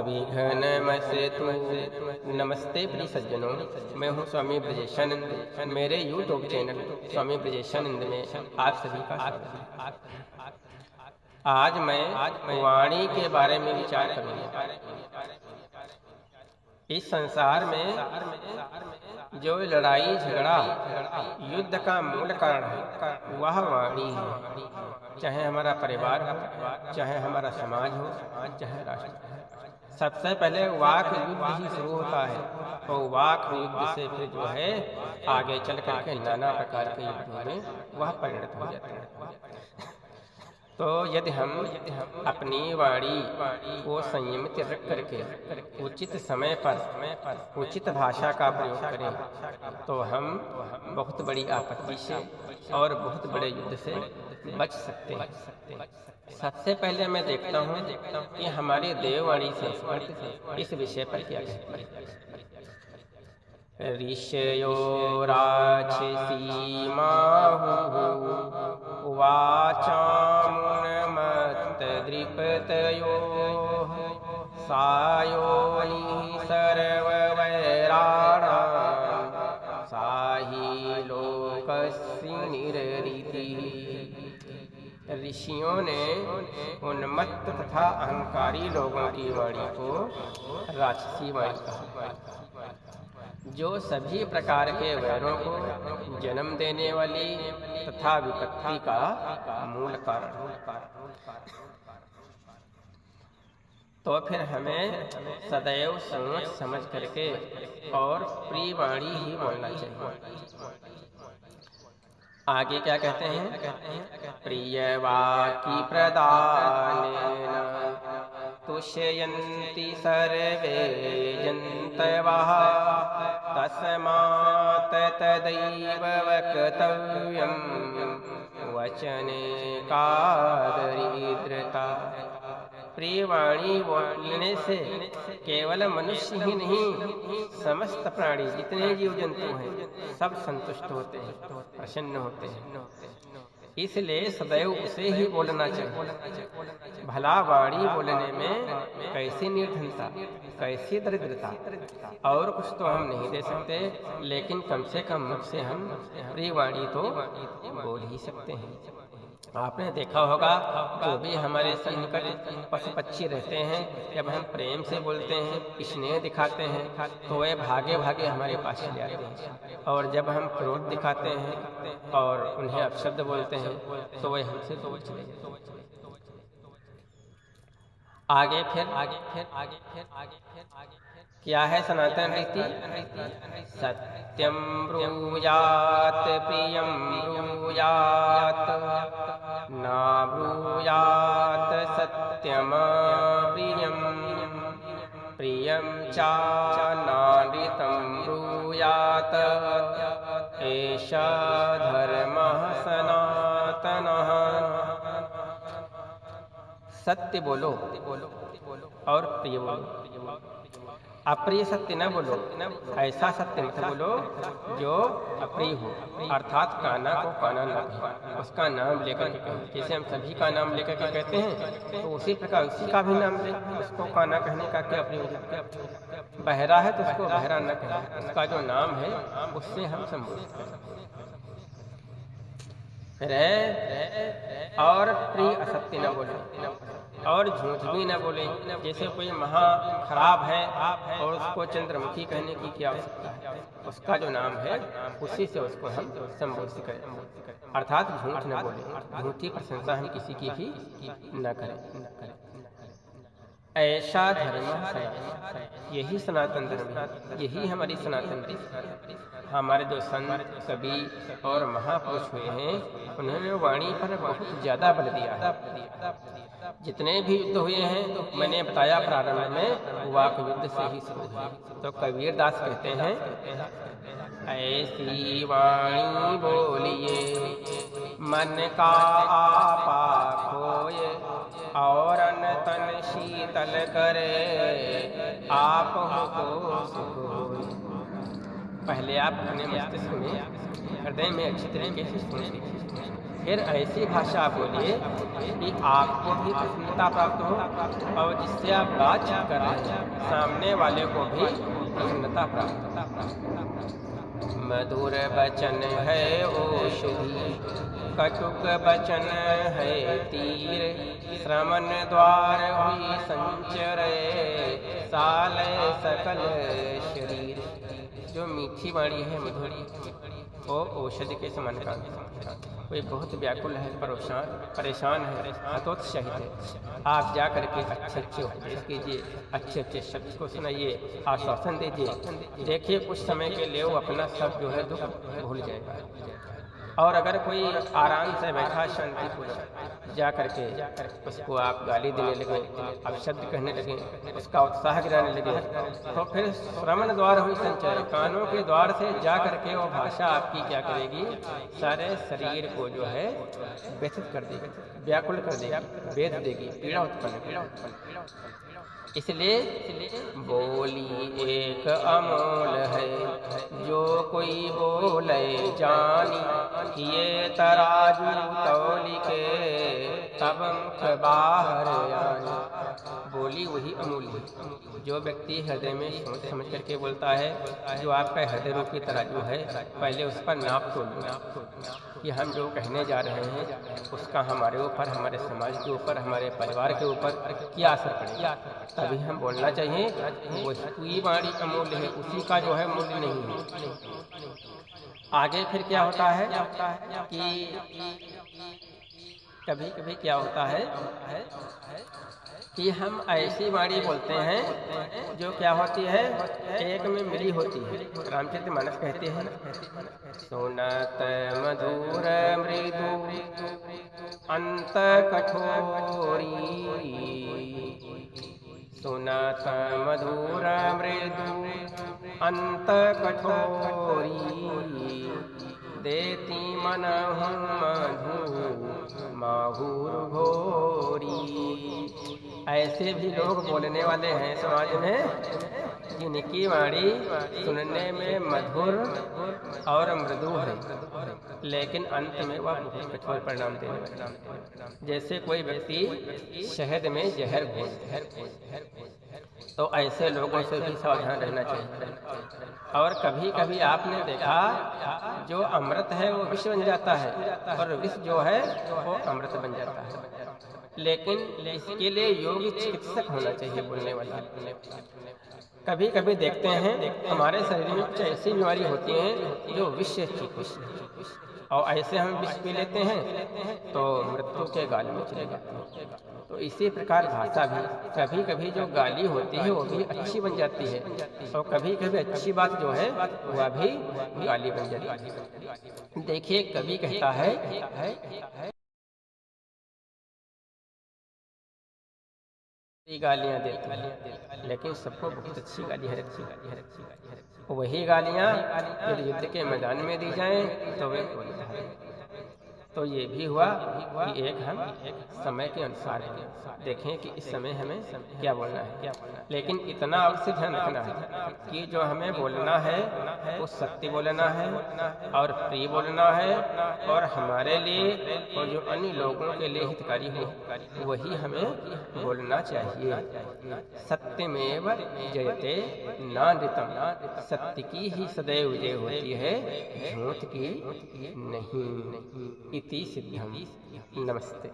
अभिघनमस्तु। नमस्ते प्रिय सज्जनों, मैं हूं स्वामी ब्रजेशानंद। मेरे यूट्यूब चैनल स्वामी ब्रजेशानंद में आप सभी का स्वागत है। आज मैं वाणी के बारे में विचार करूंगा। इस संसार में जो लड़ाई झगड़ा युद्ध का मूल कारण है वह वाणी है। चाहे हमारा परिवार हो, चाहे हमारा समाज हो, चाहे राष्ट्र हो, सबसे पहले वाक युद्ध ही शुरू होता है। तो वाक युद्ध से फिर जो है आगे चल करके नाना प्रकार के युद्धों में वह परिणत हो जाता है। तो यदि हम अपनी वाणी को संयमित रख करके उचित समय पर उचित भाषा का प्रयोग करें तो हम बहुत बड़ी आपत्ति से और बहुत बड़े युद्ध से बच सकते हैं। सबसे पहले मैं देखता हूँ कि हमारी देववाणी संस्कृति इस विषय पर क्या कहती है। ऋषयो राक्षसी माहुः वाचामुन्मत्तद्रिपतयोः सायोनिः सर्ववैराणां साहि लोकस्य निरृतिः। ऋषियों ने उन्मत्त तथा अहंकारी लोगों की वाणी को राक्षसी वाणी कहा, जो सभी प्रकार के वैरों को जन्म देने वाली तथा विपत्ति का मूल कारण। तो फिर हमें सदैव सोच समझ करके और प्रिय वाणी ही बोलना चाहिए। आगे क्या कहते हैं। प्रिय वाक्य प्रदानेन तुष्यन्ति सर्वे जन्तवः तस्मात् तदैव वक्तव्यं वचने का दरिद्रता। प्रिय वाणी बोलने से केवल मनुष्य ही नहीं, समस्त प्राणी जितने जीव जंतु हैं सब संतुष्ट होते हैं, प्रसन्न होते हैं। इसलिए सदैव उसे ही बोलना चाहिए। भला वाणी बोलने में कैसी निर्धनता, कैसी दरिद्रता, और कुछ तो हम नहीं दे सकते, लेकिन कम से कम मुख से हम प्रिय वाणी तो बोल ही सकते हैं। आपने देखा होगा जो भी हमारे निकट पशु पक्षी रहते हैं, जब हम प्रेम से बोलते हैं, स्नेह दिखाते हैं, तो वे भागे भागे हमारे पास चले आते हैं। और जब हम क्रोध दिखाते हैं और उन्हें अपशब्द बोलते हैं तो वे हमसे दूर चले जाते हैं। आगे क्या है सनातन रीति। सत्यम ब्रूयात प्रियम ब्रूयात ना ब्रूयात सत्यम प्रियम प्रियम चा नानृतं ब्रूयात एषा धर्मः सनातनः। सत्य बोलो और प्रिय बोलो, अप्रिय सत्य न बोलो। ऐसा सत्य मत बोलो जो अप्रिय हो, अर्थात काना को काना न कहे, उसका नाम लेकर के कहें। जैसे हम सभी का नाम लेकर के कहते हैं, तो उसी प्रकार उसी का भी नाम ले। उसको काना कहने का क्या प्रयोजन। बहरा है तो उसको बहरा न कहें, उसका जो नाम है उससे हम संबोधित करें। और प्रिय असत्य न बोले और झूठ भी न बोले। जैसे कोई महा खराब है और उसको चंद्रमुखी कहने की क्या आवश्यकता है, उसका जो नाम है उसी से उसको हम संबोधित करें, अर्थात झूठ न बोले, झूठी प्रशंसा हम किसी की भी न करें। ऐसा धर्म है, यही सनातन धर्म है, यही हमारी सनातन धर्म। हमारे जो संत कवि और महापुरुष हुए हैं उन्होंने वाणी पर बहुत ज्यादा बल दिया है। जितने भी युद्ध हुए हैं मैंने बताया प्रारंभ में वाक युद्ध से ही शुरू है। तो कबीर दास कहते हैं, ऐसी वाणी बोलिए मन का आपा खोए और अन्न तन शीतल करे आप हो सुख होए। पहले आप अपने मस्तिष्क में हृदय में अच्छी तरीके से सुनिए फिर ऐसी भाषा बोलिए कि आपको भी प्रसन्नता प्राप्त हो और जिससे आप बातचीत कर रहे हैं सामने वाले को भी प्रसन्नता प्राप्त हो। मधुर बचन है औषधि, कटुक बचन है तीर, श्रमण द्वार हुई संचर, साल सकल शरीर। जो मीठी वाणी है मधुरी वो औषधि के समान काम। कोई बहुत व्याकुल है, परेशान है, हतोत्साहित है, आप जा करके अच्छे उपदेश कीजिए, अच्छे शब्द को सुनाइए, आश्वासन दीजिए। देखिए कुछ समय के लिए वो अपना सब जो है दुख भूल जाएगा। और अगर कोई आराम से बैठा शांतिपूर्वक जा करके उसको आप गाली देने लगे, आप शब्द कहने लगे, उसका उत्साह गिराने लगे, तो फिर श्रवण द्वार हुई संचय, कानों के द्वार से जा करके वो भाषा आपकी क्या करेगी, सारे शरीर को जो है व्यथित कर देगी, व्याकुल कर देगी, वेद देगी, पीड़ा उत्पन्न। इसलिए बोली एक अमोल है, जो कोई बोले जानी, ये तराजू तौली के तब मुख बाहर आनी। बोली वही अमूल्य है, जो व्यक्ति हृदय में सोच समझ करके बोलता है, जो आपका हृदय रूपी तराजू है, पहले उस पर नाप तोल कि हम जो कहने जा रहे हैं उसका हमारे ऊपर, हमारे समाज के ऊपर, हमारे परिवार के ऊपर क्या असर पड़ेगा, तभी हम बोलना चाहिए। वही वाणी अमूल्य है, उसी का जो है मूल्य नहीं है। आगे फिर क्या होता है कि कभी कभी क्या होता है कि हम ऐसी वाणी बोलते हैं जो क्या होती है, एक में मिली होती है। रामचरितमानस कहते हैं, सुनत मधुर मृदु अंत कठोरी, सुनत मधुर मृदु अंत कठोरी, देती मनहु मधु माहुर घोरी। ऐसे भी लोग बोलने वाले हैं समाज में जिनकी वाणी सुनने में मधुर और मृदु है, लेकिन अंत में वह बहुत कठोर परिणाम देने वाला। जैसे कोई व्यक्ति शहद में जहर घोल, तो ऐसे लोगों से भी सावधान रहना चाहिए। और कभी कभी आपने देखा जो अमृत है वो विष बन जाता है, और विष जो है वो अमृत बन जाता है। लेकिन इसके लिए योग्य चिकित्सक होना चाहिए बोलने वाला। कभी कभी देखते हैं हमारे शरीर में कुछ ऐसी बीमारी होती हैं जो विष से ठीक होती है, और ऐसे हम विष पी लेते हैं तो मृत्यु के गाल में चले जाते हैं। तो इसी प्रकार भाषा भी कभी कभी जो गाली होती है वो भी अच्छी बन जाती है, और कभी कभी अच्छी बात जो है वह भी गाली बन जाती है। देखिए कभी कहता है गालियां देते हैं, लेकिन सबको बहुत अच्छी गालियां रखी। वही गालियां यदि युद्ध के मैदान में दी जाएं तो वे तो ये भी हुआ कि एक हम समय के अनुसार देखें कि इस समय हमें क्या बोलना है। लेकिन इतना अवश्य ध्यान रखना है कि जो हमें बोलना है वो सत्य बोलना है और प्रिय बोलना है, और हमारे लिए और जो अन्य लोगों के लिए हितकारी हो वही हमें बोलना चाहिए। सत्यमेव जयते नानृतम, सत्य की ही सदैव विजय होती है, झूठ की नहीं। इति सिद्धम। नमस्ते।